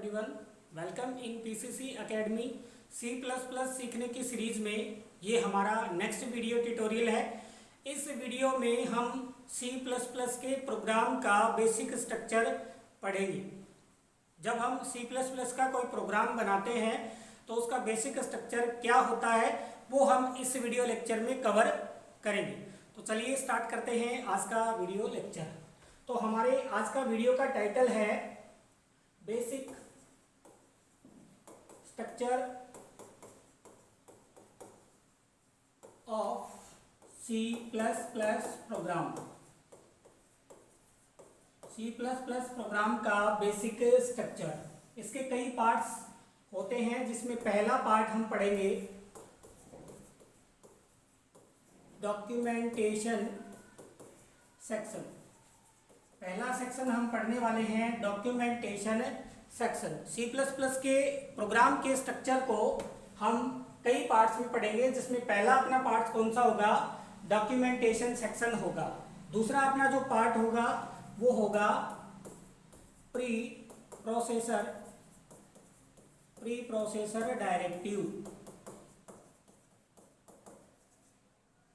Everyone, welcome in PCC academy. C++ सीखने की series में ये हमारा नेक्स्ट वीडियो ट्यूटोरियल है। इस वीडियो में हम C++ के प्रोग्राम का बेसिक स्ट्रक्चर पढ़ेंगे। जब हम C++ का कोई प्रोग्राम बनाते हैं तो उसका बेसिक स्ट्रक्चर क्या होता है वो हम इस वीडियो लेक्चर में कवर करेंगे। तो चलिए स्टार्ट करते हैं आज का वीडियो लेक्चर। तो हमारे आज का वीडियो का टाइटल है basic structure of C++ program. C++ program का बेसिक स्ट्रक्चर। इसके कई पार्ट्स होते हैं जिसमें पहला पार्ट हम पढ़ेंगे डॉक्यूमेंटेशन सेक्शन। पहला सेक्शन हम पढ़ने वाले हैं डॉक्यूमेंटेशन सेक्शन। C++ के प्रोग्राम के स्ट्रक्चर को हम कई पार्ट्स में पढ़ेंगे जिसमें पहला अपना पार्ट कौन सा होगा, डॉक्यूमेंटेशन सेक्शन होगा। दूसरा अपना जो पार्ट होगा वो होगा प्री प्रोसेसर डायरेक्टिव।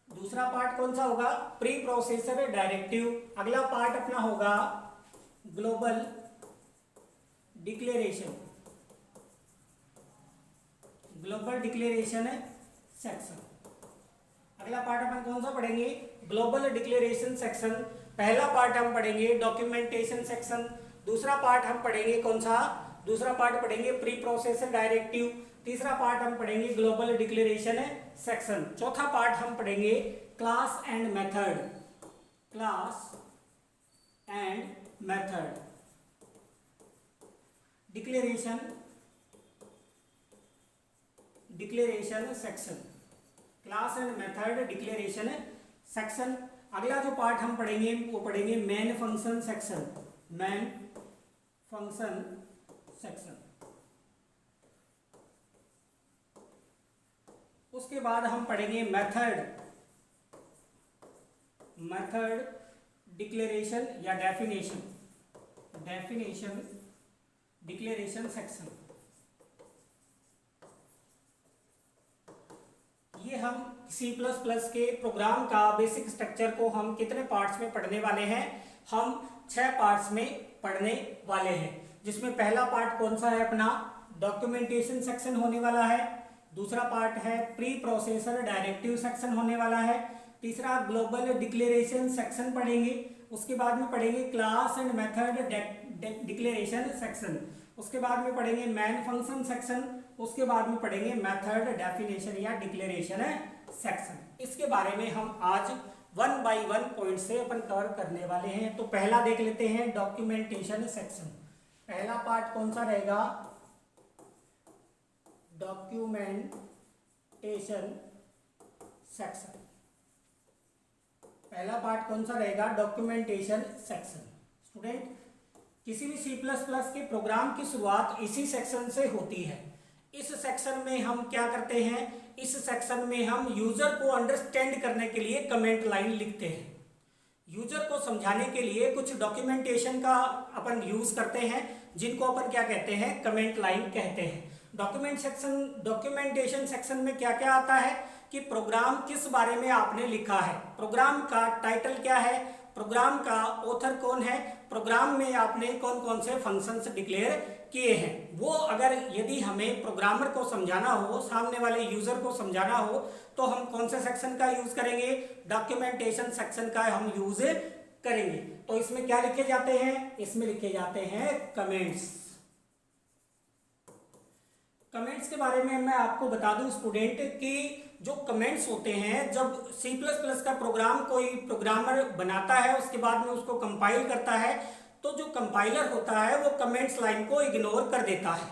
दूसरा पार्ट कौन सा होगा, प्री प्रोसेसर डायरेक्टिव। अगला पार्ट अपना होगा ग्लोबल डिक्लेरेशन सेक्शन। अगला पार्ट अपन कौन सा पढ़ेंगे, ग्लोबल डिक्लेरेशन सेक्शन। पहला पार्ट हम पढ़ेंगे डॉक्यूमेंटेशन सेक्शन। दूसरा पार्ट हम पढ़ेंगे कौन सा, दूसरा पार्ट पढ़ेंगे प्री प्रोसेसर डायरेक्टिव। तीसरा पार्ट हम पढ़ेंगे ग्लोबल डिक्लेरेशन सेक्शन। चौथा पार्ट हम पढ़ेंगे class and method declaration section. Class and method declaration section. अगला जो पार्ट हम पढ़ेंगे वो पढ़ेंगे मेन फंक्शन सेक्शन। उसके बाद हम पढ़ेंगे मेथड डिक्लेरेशन या डेफिनेशन डिक्लेरेशन सेक्शन। ये हम C++ के प्रोग्राम का बेसिक स्ट्रक्चर को हम कितने पार्ट्स में पढ़ने वाले हैं, हम 6 पार्ट्स में पढ़ने वाले हैं। जिसमें पहला पार्ट कौन सा है अपना, डॉक्यूमेंटेशन सेक्शन होने वाला है। दूसरा पार्ट है प्री प्रोसेसर डायरेक्टिव सेक्शन होने वाला है। तीसरा ग्लोबल डिक्लेरेशन सेक्शन पढ़ेंगे। उसके बाद में पढ़ेंगे class and method declaration section. उसके बाद में पढ़ेंगे मेन फंक्शन सेक्शन। उसके बाद में पढ़ेंगे मेथड डेफिनेशन या डिक्लेरेशन सेक्शन। इसके बारे में हम आज 1 बाय 1 पॉइंट से अपन कवर करने वाले हैं। तो पहला देख लेते हैं डॉक्यूमेंटेशन सेक्शन। पहला पार्ट कौन सा रहेगा, डॉक्यूमेंटेशन सेक्शन। पहला पार्ट कौन सा रहेगा, डॉक्यूमेंटेशन सेक्शन। स्टूडेंट, किसी भी C++ के प्रोग्राम की शुरुआत इसी सेक्शन से होती है। इस सेक्शन में हम क्या करते हैं, इस सेक्शन में हम यूजर को अंडरस्टैंड करने के लिए कमेंट लाइन लिखते हैं। यूजर को समझाने के लिए कुछ डॉक्यूमेंटेशन का अपन यूज करते हैं जिनको अपन क्या कहते हैं, कमेंट लाइन कहते हैं। डॉक्यूमेंटेशन सेक्शन में क्या क्या आता है कि प्रोग्राम किस बारे में आपने लिखा है, प्रोग्राम का टाइटल क्या है, प्रोग्राम का ऑथर कौन है, प्रोग्राम में आपने कौन कौन से फंक्शंस डिक्लेयर किए हैं। वो अगर यदि हमें प्रोग्रामर को समझाना हो, सामने वाले यूजर को समझाना हो, तो हम कौन से सेक्शन का यूज करेंगे, डॉक्यूमेंटेशन सेक्शन का हम यूज करेंगे। तो इसमें क्या लिखे जाते हैं, इसमें लिखे जाते हैं कमेंट्स। कमेंट्स के बारे में मैं आपको बता दूं स्टूडेंट कि जो कमेंट्स होते हैं, जब C++ का प्रोग्राम कोई प्रोग्रामर बनाता है उसके बाद में उसको कंपाइल करता है, तो जो कंपाइलर होता है वो कमेंट्स लाइन को इग्नोर कर देता है।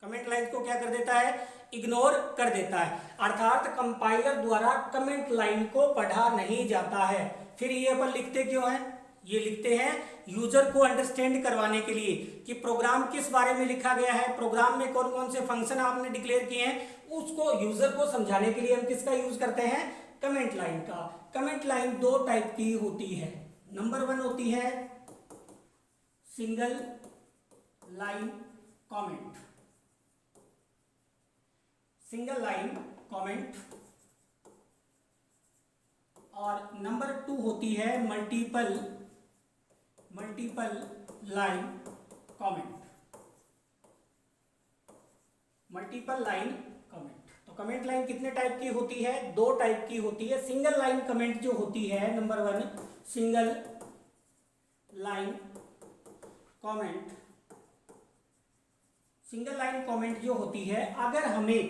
कमेंट लाइन को क्या कर देता है, इग्नोर कर देता है। अर्थात कंपाइलर द्वारा कमेंट लाइन को पढ़ा नहीं जाता है। फिर ये अपन लिखते क्यों हैं, ये लिखते हैं यूजर को अंडरस्टैंड करवाने के लिए कि प्रोग्राम किस बारे में लिखा गया है, प्रोग्राम में कौन कौन से फंक्शन आपने डिक्लेयर किए हैं, उसको यूजर को समझाने के लिए हम किसका यूज करते हैं, कमेंट लाइन का। कमेंट लाइन 2 टाइप की होती है। नंबर 1 होती है single line comment, single line comment. और नंबर 2 होती है multiple line comment, multiple line comment. तो कमेंट लाइन कितने टाइप की होती है? 2 टाइप की होती है। सिंगल लाइन कमेंट जो होती है, number 1 single line comment. Single line comment जो होती है, अगर हमें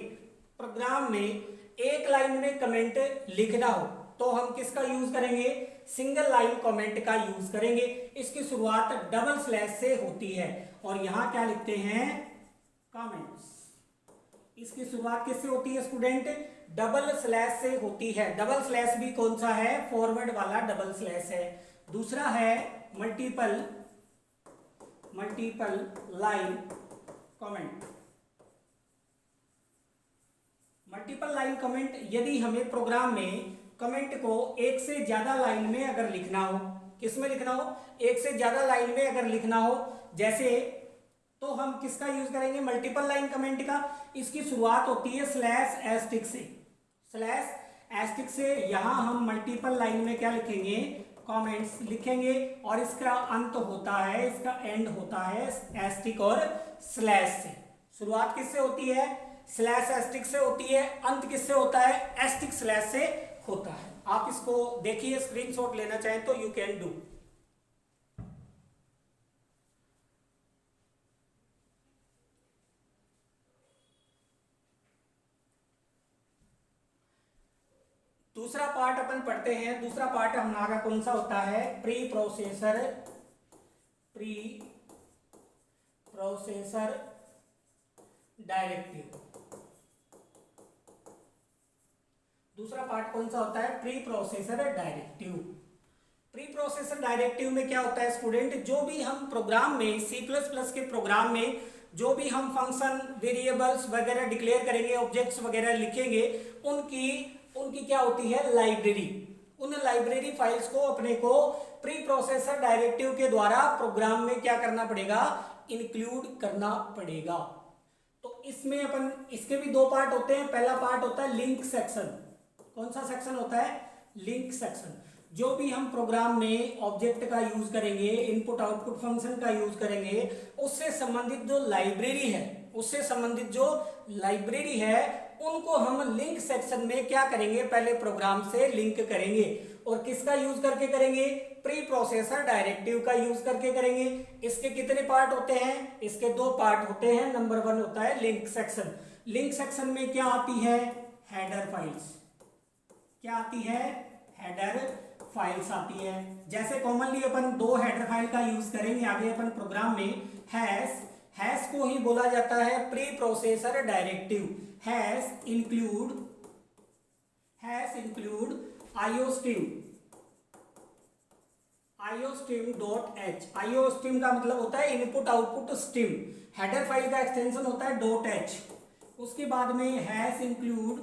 प्रोग्राम में एक लाइन में कमेंट लिखना हो तो हम किसका यूज करेंगे? सिंगल लाइन कमेंट का यूज करेंगे। इसकी शुरुआत डबल स्लैश से होती है और यहां क्या लिखते हैं? कमेंट्स। इसकी शुरुआत किससे होती है स्टूडेंट? डबल स्लैश से होती है। डबल स्लैश भी कौन सा है? फॉरवर्ड वाला डबल स्लैश है। दूसरा है multiple line comment. Multiple line comment, यदि हमें प्रोग्राम में कमेंट को एक से ज्यादा लाइन में अगर लिखना हो, किसमें लिखना हो? एक से ज्यादा लाइन में अगर लिखना हो, जैसे, तो हम किसका यूज करेंगे? मल्टीपल लाइन कमेंट का। इसकी शुरुआत होती है स्लैश एस्टिक से, स्लैश एस्टिक से। यहां हम मल्टीपल लाइन में क्या लिखेंगे? कमेंट्स लिखेंगे। और इसका अंत होता है, इसका एंड होता है एस्टिक और स्लैश से। शुरुआत किससे होती है? स्लैश एस्टिक से होती है। अंत किससे होता है? एस्टिक स्लैश से होता है। आप इसको देखिए, स्क्रीनशॉट लेना चाहें तो यू कैन डू। दूसरा पार्ट अपन पढ़ते हैं। दूसरा पार्ट हमारा कौन सा होता है? Pre processor directive. दूसरा पार्ट कौन सा होता है? Pre processor directive. Pre processor directive में क्या होता है स्टूडेंट? जो भी हम प्रोग्राम में, C++ के प्रोग्राम में जो भी हम फंक्शन, वेरिएबल्स वगैरह डिक्लेयर करेंगे, ऑब्जेक्ट्स वगैरह लिखेंगे, उनकी क्या होती है? लाइब्रेरी। उन लाइब्रेरी फाइल्स को अपने को प्री प्रोसेसर डायरेक्टिव के द्वारा प्रोग्राम में क्या करना पड़ेगा? इंक्लूड करना पड़ेगा। तो इसमें अपन, इसके भी 2 पार्ट होते हैं। पहला पार्ट होता है लिंक सेक्शन। कौन सा सेक्शन होता है? Link section. जो भी हम प्रोग्राम में ऑब्जेक्ट का यूज करेंगे, इनपुट आउटपुट फंक्शन का यूज करेंगे, उससे संबंधित जो लाइब्रेरी है, उनको हम लिंक सेक्शन में क्या करेंगे? पहले प्रोग्राम से लिंक करेंगे। और किसका यूज करके करेंगे? प्री प्रोसेसर डायरेक्टिव का यूज करके करेंगे। इसके कितने पार्ट होते हैं? इसके 2 पार्ट होते हैं। नंबर 1 होता है लिंक सेक्शन। लिंक सेक्शन में क्या आती है? Header files. क्या आती है? हेडर फाइल्स आती है। जैसे कॉमनली अपन 2 हेडर फाइल का यूज करेंगे आगे अपन प्रोग्राम में। हैश को ही बोला जाता है pre processor directive. Hash include iostream.h। iostream का मतलब होता है input output stream. Header file का एक्सटेंशन होता है .h। उसके बाद में हैश इंक्लूड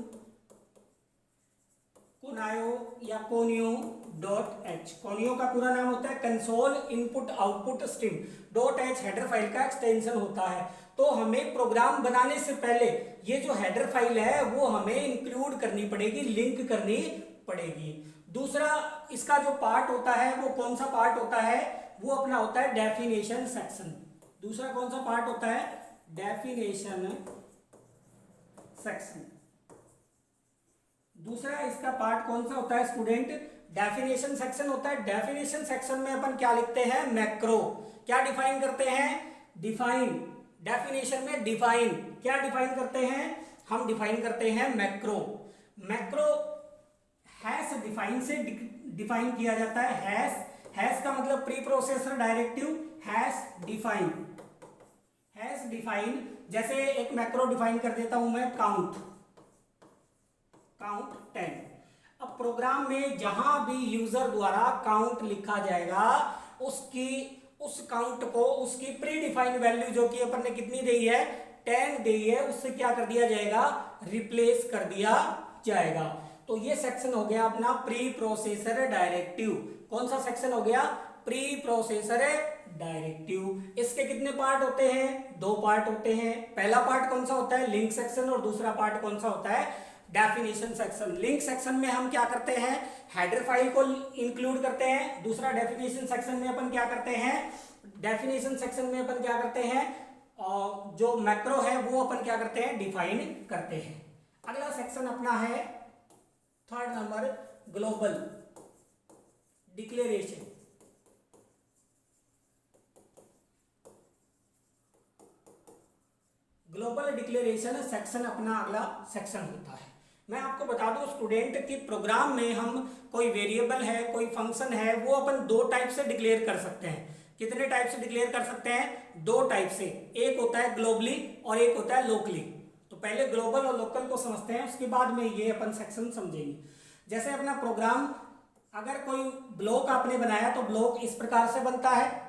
कोनायो या conio.h। कोनियो का पूरा नाम होता है console input output stream. .h header file का एक्सटेंशन होता है। तो हमें प्रोग्राम बनाने से पहले ये जो हेडर फाइल है वो हमें इंक्लूड करनी पड़ेगी, लिंक करनी पड़ेगी। दूसरा इसका जो पार्ट होता है वो कौन सा पार्ट होता है? वो अपना होता है डेफिनेशन सेक्शन। दूसरा कौन सा पार्ट होता है? Definition section. दूसरा इसका पार्ट कौन सा होता है स्टूडेंट? डेफिनेशन सेक्शन होता है। डेफिनेशन सेक्शन में अपन क्या लिखते हैं? मैक्रो। क्या डिफाइन करते हैं? डिफाइन। डेफिनेशन में डिफाइन। क्या डिफाइन करते हैं? हम डिफाइन करते हैं मैक्रो। मैक्रो हैश डिफाइन से डिफाइन किया जाता है। हैश का मतलब pre processor directive. Hash define. जैसे एक मैक्रो डिफाइन कर देता हूं मैं, काउंट 10। अब प्रोग्राम में जहां भी यूजर द्वारा काउंट लिखा जाएगा, उस काउंट को उसकी प्री डिफाइंड वैल्यू जो कि अपन ने कितनी दी है? 10 दी है, उससे क्या कर दिया जाएगा? रिप्लेस कर दिया जाएगा। तो ये सेक्शन हो गया अपना प्री प्रोसेसर डायरेक्टिव। कौन सा सेक्शन हो गया? Pre processor directive. इसके कितने पार्ट होते हैं? दो पार्ट होते हैं। पहला पार्ट कौन सा होता है? Link section. और दूसरा पार्ट कौन सा होता है? Definition section. लिंक सेक्शन में हम क्या करते हैं? हेडर फाइल को इंक्लूड करते हैं। दूसरा डेफिनेशन सेक्शन में अपन क्या करते हैं? डेफिनेशन सेक्शन में अपन क्या करते हैं? और जो मैक्रो है वो अपन क्या करते हैं? डिफाइन करते हैं। अगला सेक्शन अपना है 3rd number, global declaration. Global declaration section अपना अगला सेक्शन होता है। मैं आपको बता दूं स्टूडेंट कि प्रोग्राम में हम कोई वेरिएबल है, कोई फंक्शन है, वो अपन दो टाइप से डिक्लेयर कर सकते हैं। कितने टाइप से डिक्लेयर कर सकते हैं? दो टाइप से। एक होता है ग्लोबली और एक होता है लोकली। तो पहले ग्लोबल और लोकल को समझते हैं, उसके बाद में ये अपन सेक्शन समझेंगे। जैसे अपना प्रोग्राम, अगर कोई ब्लॉक आपने बनाया तो ब्लॉक इस प्रकार से बनता है।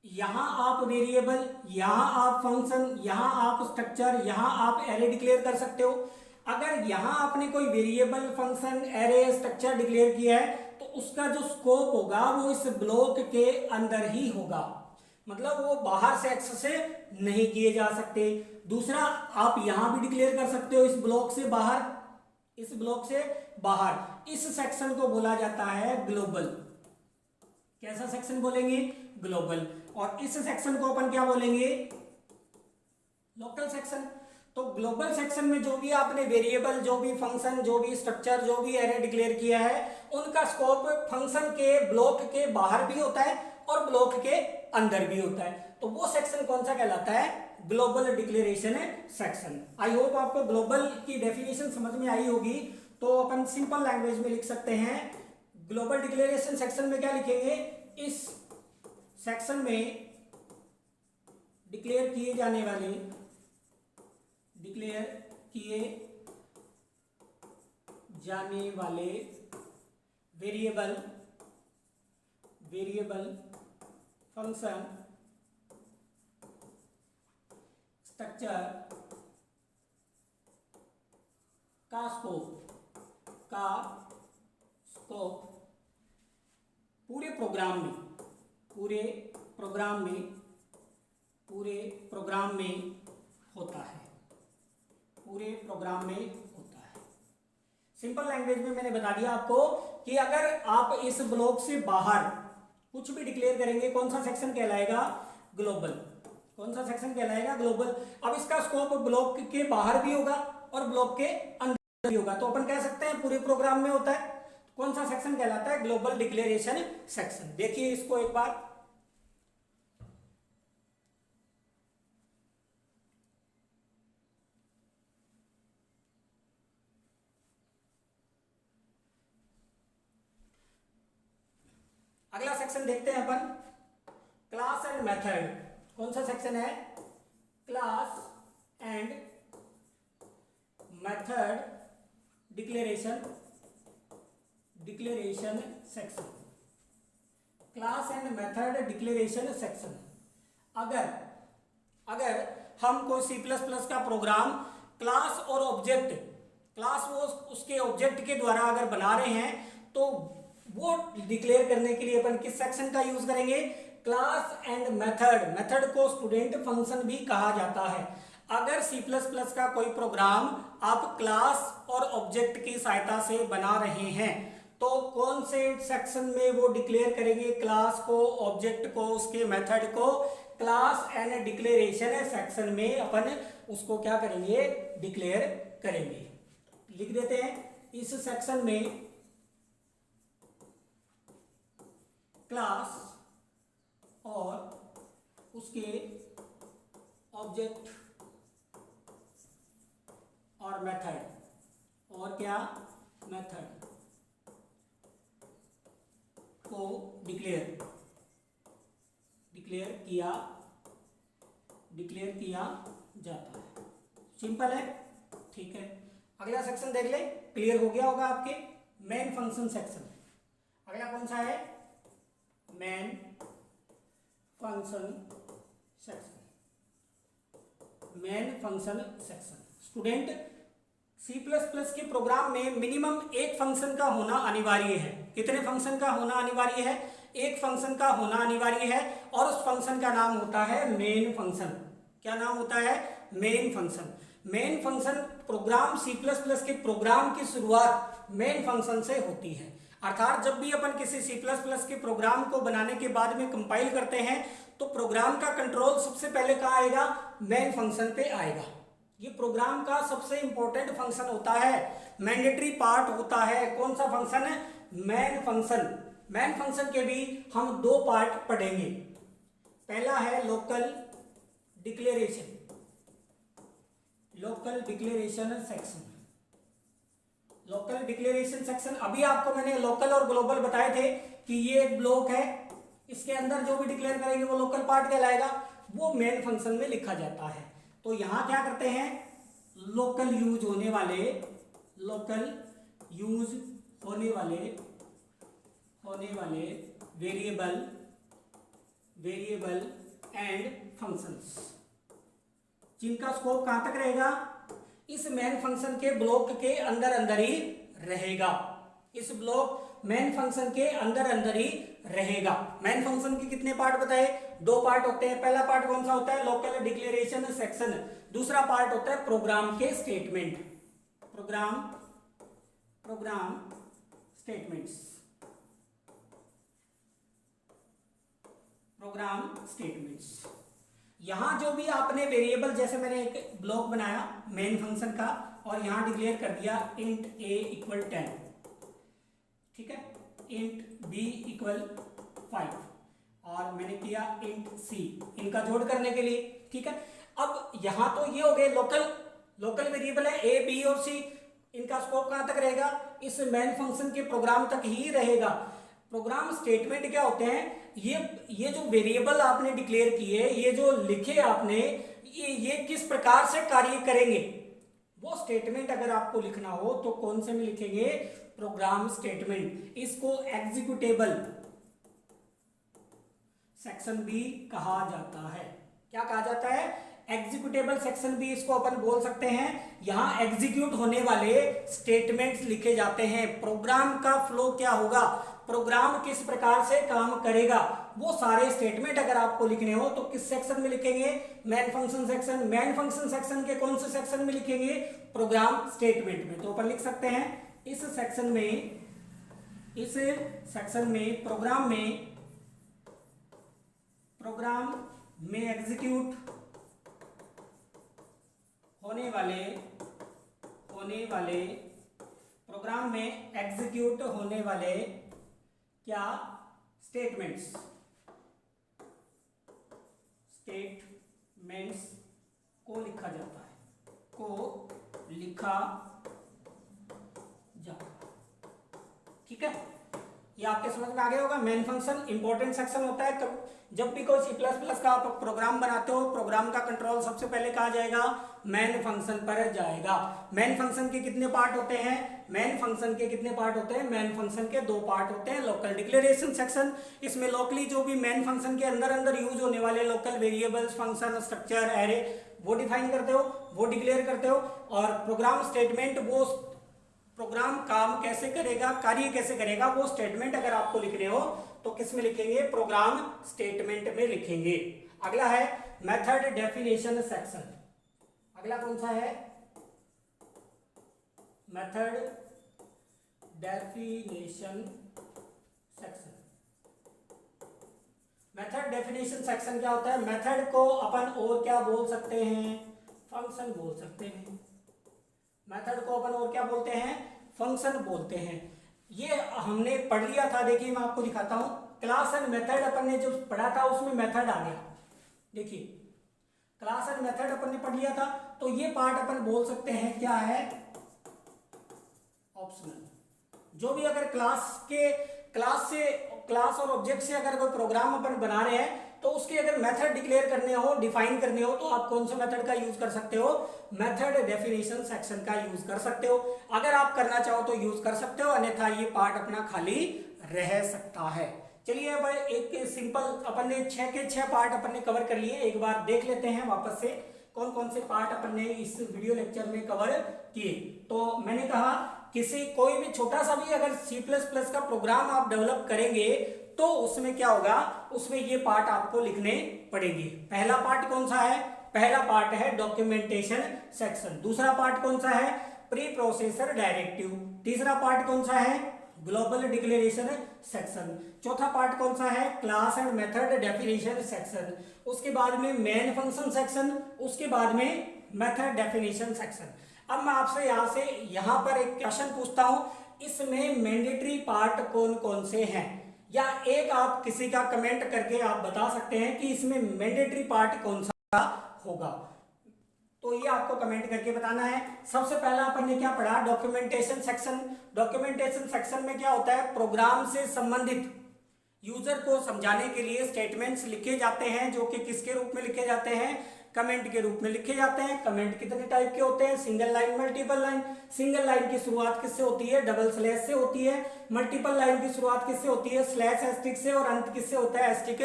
यहां आप वेरिएबल, यहां आप फंक्शन, यहां आप स्ट्रक्चर, यहां आप एरे डिक्लेयर कर सकते हो। अगर यहां आपने कोई variable, function, array, structure declare किया है तो उसका जो स्कोप होगा वो इस ब्लॉक के अंदर ही होगा, मतलब वो बाहर से एक्सेस से नहीं किए जा सकते। दूसरा, आप यहां भी डिक्लेयर कर सकते हो इस ब्लॉक से बाहर, इस ब्लॉक से बाहर। इस सेक्शन को बोला जाता है ग्लोबल। कैसा सेक्शन बोलेंगे? ग्लोबल। और इस सेक्शन को अपन क्या बोलेंगे? Local section. तो ग्लोबल सेक्शन में जो भी आपने वेरिएबल, जो भी फंक्शन, जो भी स्ट्रक्चर, जो भी एरे डिक्लेयर किया है, उनका स्कोप फंक्शन के ब्लॉक के बाहर भी होता है और ब्लॉक के अंदर भी होता है। तो वो सेक्शन कौन सा कहलाता है? Global declaration section. I hope आपको ग्लोबल की डेफिनेशन समझ में आई होगी। तो अपन सिंपल लैंग्वेज में लिख सकते हैं, ग्लोबल डिक्लेरेशन सेक्शन में क्या लिखेंगे? इस सेक्शन में डिक्लेयर किए जाने वाले, डिक्लेयर किए जाने वाले वेरिएबल, फंक्शन, स्ट्रक्चर का स्कोप पूरे प्रोग्राम में होता है। सिंपल लैंग्वेज में मैंने बता दिया आपको कि अगर आप इस ब्लॉक से बाहर कुछ भी डिक्लेयर करेंगे, कौन सा सेक्शन कहलाएगा? ग्लोबल। कौन सा सेक्शन कहलाएगा? ग्लोबल। अब इसका स्कोप ब्लॉक के बाहर भी होगा और ब्लॉक के अंदर भी होगा, तो अपन कह सकते हैं पूरे प्रोग्राम में होता है। कौन सा सेक्शन कहलाता है? Global declaration section. देखिए इसको एक बार, अगला सेक्शन देखते हैं अपन, क्लास एंड मेथड। कौन सा सेक्शन है? Class and method declaration section. Class and method declaration section. अगर हम कोई C++ का प्रोग्राम क्लास और ऑब्जेक्ट, क्लास वो उसके ऑब्जेक्ट के द्वारा अगर बना रहे हैं तो वो डिक्लेयर करने के लिए अपन किस सेक्शन का यूज करेंगे? Class and method. मेथड को स्टूडेंट फंक्शन भी कहा जाता है। अगर C++ का कोई प्रोग्राम आप क्लास और ऑब्जेक्ट की सहायता से बना रहे हैं तो कौन से सेक्शन में वो डिक्लेयर करेंगे? क्लास को, ऑब्जेक्ट को, उसके मेथड को क्लास एंड डिक्लेरेशन सेक्शन में अपन उसको क्या करेंगे? डिक्लेयर करेंगे। लिख देते हैं, इस सेक्शन में क्लास और उसके ऑब्जेक्ट और मेथड, और क्या? मेथड को डिक्लेयर किया जाता है। सिंपल है, ठीक है। अगला सेक्शन देख ले, क्लियर हो गया होगा आपके? Main function section. अगला कौन सा है? Main function section. Student, C++ के प्रोग्राम में मिनिमम एक फंक्शन का होना अनिवार्य है। कितने फंक्शन का होना अनिवार्य है? एक फंक्शन का होना अनिवार्य है और उस फंक्शन का नाम होता है मेन फंक्शन। क्या नाम होता है? Main function. Main function program C++ के प्रोग्राम की शुरुआत मेन फंक्शन से होती है। अर्थात जब भी अपन किसी C++ के प्रोग्राम को बनाने के बाद में कंपाइल करते हैं तो प्रोग्राम का कंट्रोल सबसे पहले कहाँ आएगा? मेन फंक्शन पे आएगा। ये प्रोग्राम का सबसे इंपॉर्टेंट फंक्शन होता है, मैंडेटरी पार्ट होता है। कौन सा फंक्शन है? Main function. मेन फंक्शन के भी हम दो पार्ट पढ़ेंगे। पहला है local declaration, local declaration section. Local declaration section, अभी आपको मैंने लोकल और ग्लोबल बताए थे कि ये एक ब्लॉक है, इसके अंदर जो भी डिक्लेयर करेंगे वो लोकल पार्ट कहलाएगा, वो मेन फंक्शन में लिखा जाता है। तो यहां क्या करते हैं? लोकल यूज होने वाले, लोकल यूज होने वाले वेरिएबल एंड फंक्शंस, जिनका स्कोप कहां तक रहेगा? इस मेन फंक्शन के ब्लॉक के अंदर ही रहेगा। इस ब्लॉक मेन फंक्शन के अंदर ही रहेगा। मेन फंक्शन के कितने पार्ट बताए? दो पार्ट होते हैं। पहला पार्ट कौन सा होता है? Local declaration section. दूसरा पार्ट होता है प्रोग्राम के statement, program statements, program statements. यहां जो भी आपने वेरिएबल, जैसे मैंने एक ब्लॉक बनाया मेन फंक्शन का और यहां डिक्लेयर कर दिया int a इक्वल 10, ठीक है, int b इक्वल 5 और मैंने किया int c इनका जोड़ करने के लिए, ठीक है। अब यहां तो ये हो गए लोकल वेरिएबल है a b और c, इनका स्कोप कहां तक रहेगा? इस मेन फंक्शन के प्रोग्राम तक ही रहेगा। प्रोग्राम स्टेटमेंट क्या होते हैं? ये जो वेरिएबल आपने डिक्लेयर किए, ये जो लिखे आपने, ये किस प्रकार से कार्य करेंगे, वो स्टेटमेंट अगर आपको लिखना हो तो कौन से में लिखेंगे? Program statement. इसको एग्जीक्यूटेबल सेक्शन भी कहा जाता है। क्या कहा जाता है? एग्जीक्यूटेबल सेक्शन भी इसको अपन बोल सकते हैं। यहां एग्जीक्यूट होने वाले स्टेटमेंट्स लिखे जाते हैं। प्रोग्राम का फ्लो क्या होगा, प्रोग्राम किस प्रकार से काम करेगा, वो सारे स्टेटमेंट अगर आपको लिखने हो तो किस सेक्शन में लिखेंगे? Main function section. Main function section के कौन से सेक्शन में लिखेंगे? प्रोग्राम स्टेटमेंट में। तो अपन लिख सकते हैं इस सेक्शन में प्रोग्राम में एग्जीक्यूट होने वाले प्रोग्राम में एग्जीक्यूट होने वाले क्या? स्टेटमेंट्स को लिखा जाता है, ठीक है। ये आपके समझ में आ गया होगा। मेन फंक्शन इंपॉर्टेंट सेक्शन होता है। जब भी कोई C++ का आप प्रोग्राम बनाते हो, प्रोग्राम का कंट्रोल सबसे पहले कहाँ जाएगा? मेन फंक्शन पर जाएगा। मेन फंक्शन के कितने पार्ट होते हैं? मेन फंक्शन के दो पार्ट होते हैं। लोकल डिक्लेरेशन सेक्शन, इसमें लोकली जो भी मेन फंक्शन के अंदर यूज होने वाले local variables, function, structure, array वो डिफाइन करते हो, वो डिक्लेयर करते हो। और प्रोग्राम स्टेटमेंट, वो प्रोग्राम काम कैसे करेगा, कार्य कैसे करेगा, वो स्टेटमेंट अगर आपको लिखने हो तो किस में लिखेंगे? प्रोग्राम स्टेटमेंट में लिखेंगे। अगला है मेथड डेफिनेशन सेक्शन। अगला कौन सा है? Method definition section. Method definition section क्या होता है? मेथड को अपन और क्या बोल सकते हैं? फंक्शन बोल सकते हैं। मेथड को अपन और क्या बोलते हैं? फंक्शन बोलते हैं। ये हमने पढ़ लिया था, देखिए मैं आपको दिखाता हूं। क्लास एंड मेथड अपन ने जो पढ़ा था उसमें मेथड आ गया। देखिए क्लास एंड मेथड अपन ने पढ़ लिया था, तो ये पार्ट अपन बोल सकते हैं क्या है? ऑप्शनल। जो भी अगर क्लास और ऑब्जेक्ट से अगर कोई प्रोग्राम अपन बना रहे हैं तो उसके अगर मेथड डिक्लेयर करने हो, डिफाइन करने हो, तो आप कौन से मेथड का यूज कर सकते हो? मेथड डेफिनेशन सेक्शन का यूज कर सकते हो। अगर आप करना चाहो तो यूज कर सकते हो, अन्यथा ये पार्ट अपना खाली रह सकता है। चलिए अब एक सिंपल अपन ने 6 के 6 पार्ट अपन ने कवर कर लिए। एक बार देख लेते हैं वापस से कौन कौन से पार्ट अपन ने इस वीडियो लेक्चर में कवर किए। तो मैंने कहा कोई भी छोटा सा भी अगर C++ का प्रोग्राम आप डेवलप करेंगे तो उसमें क्या होगा, उसमें ये पार्ट आपको लिखने पड़ेंगे। पहला पार्ट कौन सा है? पहला पार्ट है डॉक्यूमेंटेशन सेक्शन। दूसरा पार्ट कौन सा है? Pre processor directive. तीसरा पार्ट कौन सा है? Global declaration section. चौथा पार्ट कौन सा है? Class and method definition section. उसके बाद में मेन फंक्शन सेक्शन, उसके बाद में मेथड डेफिनेशन सेक्शन। अब मैं आपसे यहां पर एक क्वेश्चन पूछता हूं, इसमें मैंडेटरी पार्ट कौन कौन से हैं, या एक आप किसी का कमेंट करके आप बता सकते हैं कि इसमें मैंडेटरी पार्ट कौन सा होगा। तो ये आपको कमेंट करके बताना है। सबसे पहला अपन ने क्या पढ़ा? Documentation section. डॉक्यूमेंटेशन सेक्शन में क्या होता है? प्रोग्राम से संबंधित यूजर को समझाने के लिए स्टेटमेंट्स लिखे जाते हैं, जो कि किसके रूप में लिखे जाते हैं? कमेंट के रूप में लिखे जाते हैं। कमेंट कितने टाइप के होते हैं? Single line, multiple line. Single line की शुरुआत किससे होती है? डबल स्लैश से होती है। मल्टीपल लाइन की शुरुआत किससे होती है? स्लैश एस्टिक से, और अंत किससे होता है? एस्टिक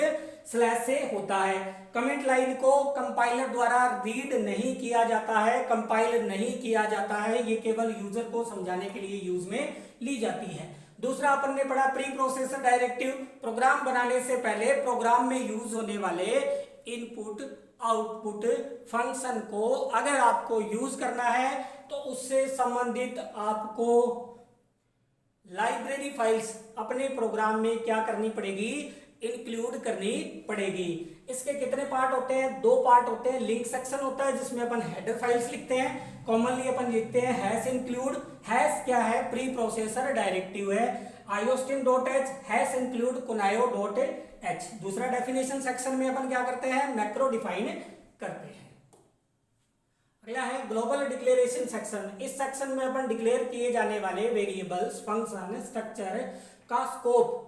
स्लैश से होता है। कमेंट लाइन को कंपाइलर द्वारा रीड नहीं किया जाता है, कंपाइल नहीं किया जाता है, ये केवल यूजर को समझाने के लिए यूज में ली जाती है। दूसरा अपन ने पढ़ा प्री प्रोसेसर डायरेक्टिव। प्रोग्राम बनाने से पहले प्रोग्राम में यूज होने वाले इनपुट आउटपुट फंक्शन को अगर आपको यूज करना है तो उससे संबंधित आपको लाइब्रेरी फाइल्स अपने प्रोग्राम में क्या करनी पड़ेगी? इंक्लूड करनी पड़ेगी। इसके कितने पार्ट होते हैं? 2 पार्ट होते हैं। लिंक सेक्शन होता है जिसमें अपन हेडर फाइल्स लिखते हैं, कॉमनली अपन लिखते हैं हैश इंक्लूड। हैश क्या है? प्री प्रोसेसर डायरेक्टिव है। iostin.h hash include kunayo.h। दूसरा डेफिनेशन सेक्शन में अपन क्या करते हैं? मैक्रो डिफाइन करते हैं। अगला है ग्लोबल डिक्लेरेशन सेक्शन। इस सेक्शन में अपन डिक्लेयर किए जाने वाले वेरिएबल्स, फंक्शन, स्ट्रक्चर का स्कोप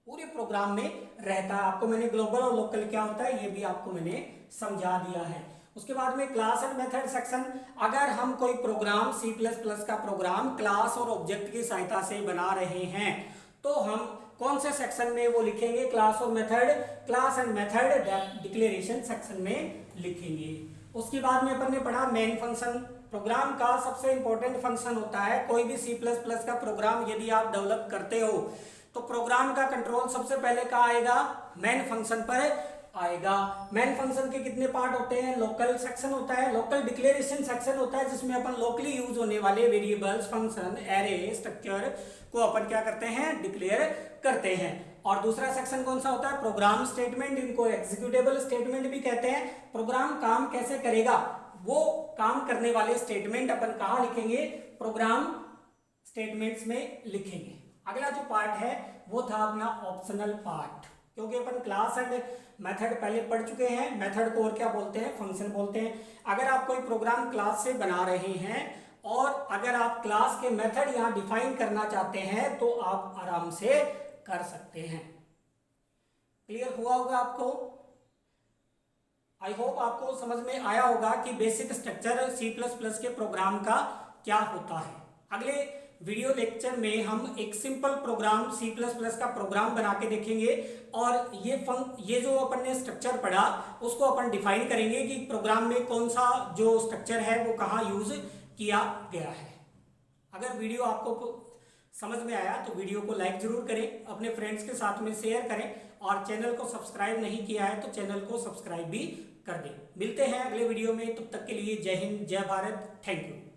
पूरे प्रोग्राम में रहता है। आपको मैंने ग्लोबल और लोकल क्या होता है ये भी आपको मैंने समझा दिया है। उसके बाद में क्लास एंड मेथड सेक्शन। अगर हम कोई प्रोग्राम C++ का प्रोग्राम क्लास और ऑब्जेक्ट की सहायता से बना रहे हैं तो हम कौन से सेक्शन में वो लिखेंगे? क्लास और method, class and method declaration section में लिखेंगे। उसके बाद में अपन ने पढ़ा मेन फंक्शन। प्रोग्राम का सबसे इंपॉर्टेंट फंक्शन होता है, कोई भी C++ का प्रोग्राम यदि आप डेवलप करते हो तो प्रोग्राम का कंट्रोल सबसे पहले कहाँ आएगा? मेन फंक्शन पर आएगा। मेन फंक्शन के कितने पार्ट होते हैं? लोकल सेक्शन होता है, लोकल डिक्लेरेशन सेक्शन होता है जिसमें अपन लोकली यूज होने वाले वेरिएबल्स, फंक्शन, एरे, स्ट्रक्चर को अपन क्या करते हैं? डिक्लेयर करते हैं। और दूसरा सेक्शन कौन सा होता है? Program statement. इनको एग्जीक्यूटेबल स्टेटमेंट भी कहते हैं। प्रोग्राम काम कैसे करेगा वो काम करने वाले स्टेटमेंट अपन कहाँ लिखेंगे? प्रोग्राम स्टेटमेंट्स में लिखेंगे। अगला जो पार्ट है वो था अपना ऑप्शनल पार्ट, क्योंकि अपन क्लास एंड मेथड पहले पढ़ चुके हैं। मेथड को और क्या बोलते हैं? फंक्शन बोलते हैं। अगर आप कोई प्रोग्राम क्लास से बना रहे हैं और अगर आप क्लास के मेथड यहाँ डिफाइन करना चाहते हैं तो आप आराम से कर सकते हैं। क्लियर हुआ होगा आपको? आई होप आपको समझ में आया होगा कि बेसिक स्ट्रक्चर C++ के प्रोग्राम का क्या होता है। अगले वीडियो लेक्चर में हम एक सिंपल प्रोग्राम C++ का प्रोग्राम बना के देखेंगे और ये जो अपन ने स्ट्रक्चर पढ़ा उसको अपन डिफाइन करेंगे कि प्रोग्राम में कौन सा जो स्ट्रक्चर है वो कहाँ यूज किया गया है। अगर वीडियो आपको समझ में आया तो वीडियो को लाइक जरूर करें, अपने फ्रेंड्स के साथ में शेयर करें और चैनल को सब्सक्राइब नहीं किया है तो चैनल को सब्सक्राइब भी कर दें। मिलते हैं अगले वीडियो में, तब तक के लिए जय हिंद, जय भारत, थैंक यू।